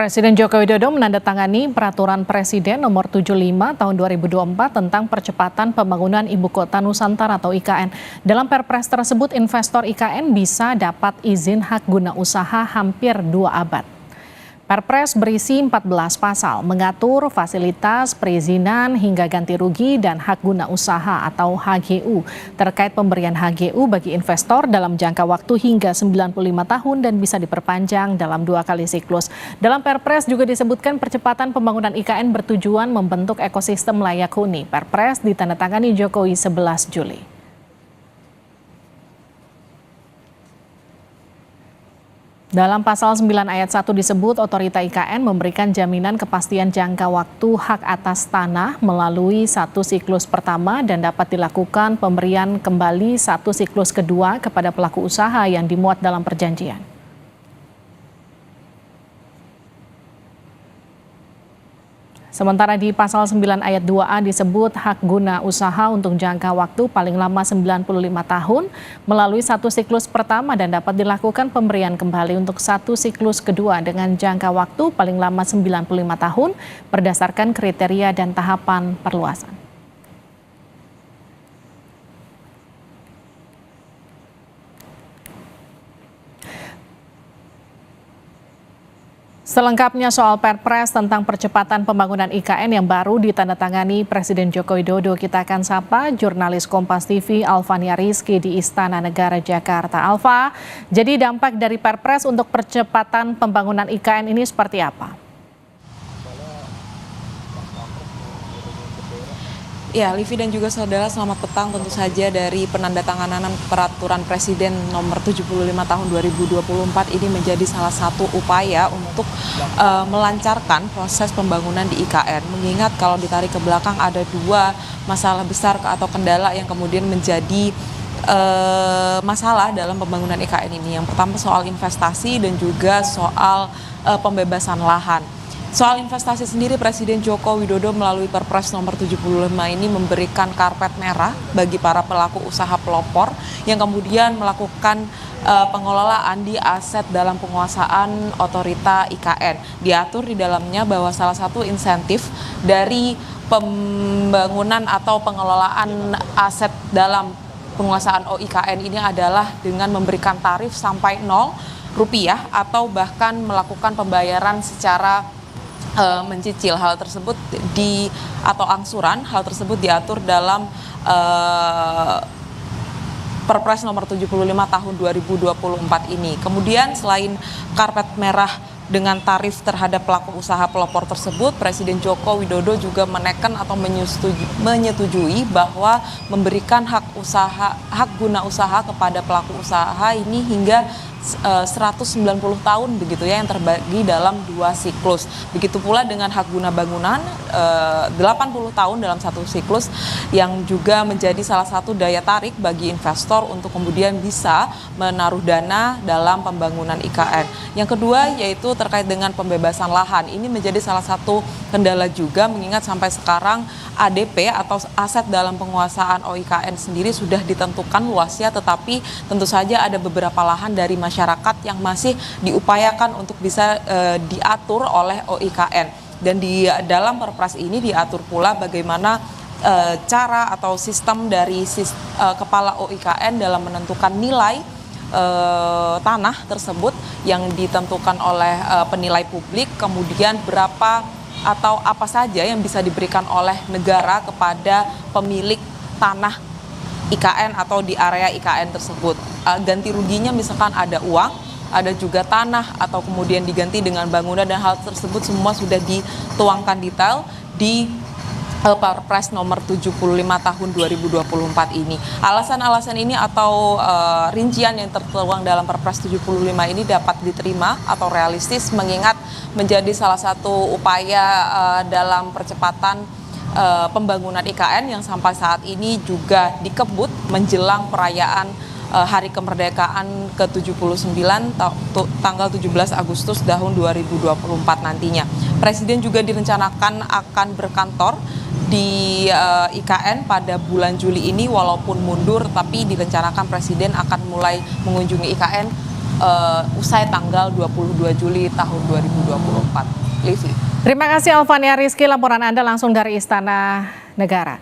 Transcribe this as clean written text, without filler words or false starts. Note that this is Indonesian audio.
Presiden Joko Widodo menandatangani Peraturan Presiden Nomor 75 Tahun 2024 tentang percepatan pembangunan Ibu Kota Nusantara atau IKN. Dalam Perpres tersebut, investor IKN bisa dapat izin hak guna usaha hampir 2 abad. Perpres berisi 14 pasal, mengatur fasilitas, perizinan, hingga ganti rugi dan hak guna usaha atau HGU terkait pemberian HGU bagi investor dalam jangka waktu hingga 95 tahun dan bisa diperpanjang dalam 2 kali siklus. Dalam Perpres juga disebutkan percepatan pembangunan IKN bertujuan membentuk ekosistem layak huni. Perpres ditandatangani Jokowi 11 Juli. Dalam pasal 9 ayat 1 disebut otorita IKN memberikan jaminan kepastian jangka waktu hak atas tanah melalui 1 siklus pertama dan dapat dilakukan pemberian kembali 1 siklus kedua kepada pelaku usaha yang dimuat dalam perjanjian. Sementara di pasal 9 ayat 2A disebut hak guna usaha untuk jangka waktu paling lama 95 tahun melalui 1 siklus pertama dan dapat dilakukan pemberian kembali untuk 1 siklus kedua dengan jangka waktu paling lama 95 tahun berdasarkan kriteria dan tahapan perluasan. Selengkapnya soal Perpres tentang percepatan pembangunan IKN yang baru ditandatangani Presiden Joko Widodo, kita akan sapa jurnalis Kompas TV Alfania Rizky di Istana Negara Jakarta. Alfa, jadi dampak dari Perpres untuk percepatan pembangunan IKN ini seperti apa? Ya, Livi dan juga saudara, selamat petang. Tentu saja dari penandatanganan Peraturan Presiden Nomor 75 Tahun 2024 ini menjadi salah satu upaya untuk melancarkan proses pembangunan di IKN. Mengingat kalau ditarik ke belakang ada 2 masalah besar atau kendala yang kemudian menjadi masalah dalam pembangunan IKN ini. Yang pertama soal investasi dan juga soal pembebasan lahan. Soal investasi sendiri, Presiden Joko Widodo melalui Perpres Nomor 75 ini memberikan karpet merah bagi para pelaku usaha pelopor yang kemudian melakukan pengelolaan di aset dalam penguasaan otorita IKN. Diatur di dalamnya bahwa salah satu insentif dari pembangunan atau pengelolaan aset dalam penguasaan OIKN ini adalah dengan memberikan tarif sampai Rp0 atau bahkan melakukan pembayaran secara mencicil. Hal tersebut atau angsuran, hal tersebut diatur dalam Perpres Nomor 75 Tahun 2024 ini. Kemudian selain karpet merah dengan tarif terhadap pelaku usaha pelopor tersebut, Presiden Joko Widodo juga menekan atau menyetujui bahwa memberikan hak guna usaha kepada pelaku usaha ini hingga 190 tahun begitu ya, yang terbagi dalam 2 siklus. Begitu pula dengan hak guna bangunan 80 tahun dalam 1 siklus yang juga menjadi salah satu daya tarik bagi investor untuk kemudian bisa menaruh dana dalam pembangunan IKN. Yang kedua yaitu terkait dengan pembebasan lahan. Ini menjadi salah satu kendala juga mengingat sampai sekarang ADP atau aset dalam penguasaan OIKN sendiri sudah ditentukan luasnya, tetapi tentu saja ada beberapa lahan dari masyarakat yang masih diupayakan untuk bisa diatur oleh OIKN. Dan di dalam Perpres ini diatur pula bagaimana cara atau sistem dari kepala OIKN dalam menentukan nilai tanah tersebut yang ditentukan oleh penilai publik, kemudian berapa atau apa saja yang bisa diberikan oleh negara kepada pemilik tanah IKN atau di area IKN tersebut. Ganti ruginya misalkan ada uang, ada juga tanah atau kemudian diganti dengan bangunan, dan hal tersebut semua sudah dituangkan detail di Perpres Nomor 75 Tahun 2024 ini. Alasan-alasan ini atau rincian yang tertuang dalam Perpres 75 ini dapat diterima atau realistis mengingat menjadi salah satu upaya dalam percepatan pembangunan IKN yang sampai saat ini juga dikebut menjelang perayaan Hari Kemerdekaan ke-79 tanggal 17 Agustus tahun 2024 nantinya. Presiden juga direncanakan akan berkantor di IKN pada bulan Juli ini, walaupun mundur tapi direncanakan Presiden akan mulai mengunjungi IKN usai tanggal 22 Juli tahun 2024. Livi. Terima kasih Alvania Rizky, laporan Anda langsung dari Istana Negara.